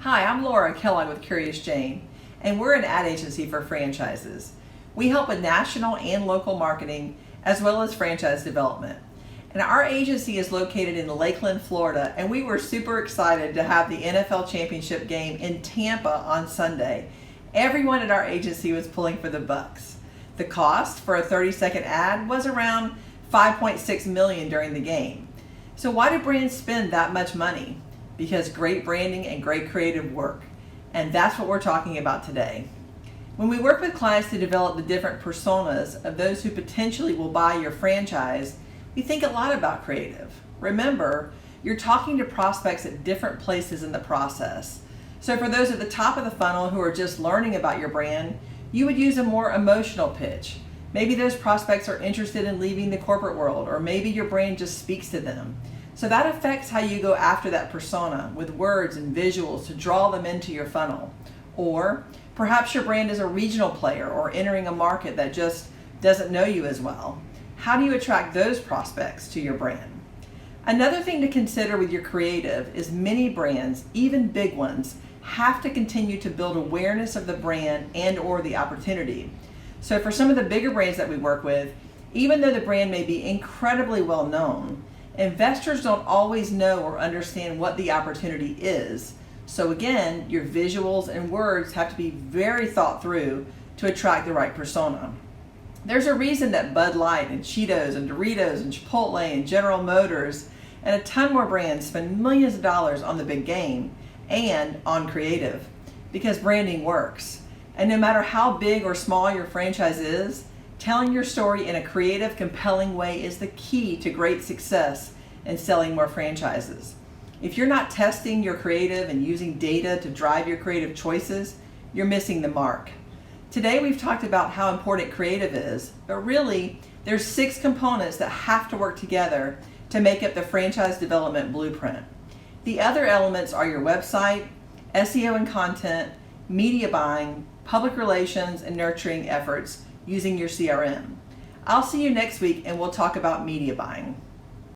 Hi, I'm Laura Kellogg with Curious Jane, and we're an ad agency for franchises. We help with national and local marketing as well as franchise development. And our agency is located in Lakeland, Florida, and we were super excited to have the NFL championship game in Tampa on Sunday. Everyone at our agency was pulling for the Bucks. The cost for a 30-second ad was around $5.6 million during the game. So why do brands spend that much money? Because great branding and great creative work. And that's what we're talking about today. When we work with clients to develop the different personas of those who potentially will buy your franchise, we think a lot about creative. Remember, you're talking to prospects at different places in the process. So for those at the top of the funnel who are just learning about your brand, you would use a more emotional pitch. Maybe those prospects are interested in leaving the corporate world, or maybe your brand just speaks to them. So that affects how you go after that persona with words and visuals to draw them into your funnel. Or perhaps your brand is a regional player or entering a market that just doesn't know you as well. How do you attract those prospects to your brand? Another thing to consider with your creative is many brands, even big ones, have to continue to build awareness of the brand and or the opportunity. So for some of the bigger brands that we work with, even though the brand may be incredibly well known, investors don't always know or understand what the opportunity is. So again, your visuals and words have to be very thought through to attract the right persona. There's a reason that Bud Light and Cheetos and Doritos and Chipotle and General Motors and a ton more brands spend millions of dollars on the big game and on creative, because branding works. And no matter how big or small your franchise is, telling your story in a creative, compelling way is the key to great success in selling more franchises. If you're not testing your creative and using data to drive your creative choices, you're missing the mark. Today we've talked about how important creative is, but really there's 6 components that have to work together to make up the franchise development blueprint. The other elements are your website, SEO and content, media buying, public relations, and nurturing efforts using your CRM. I'll see you next week and we'll talk about media buying.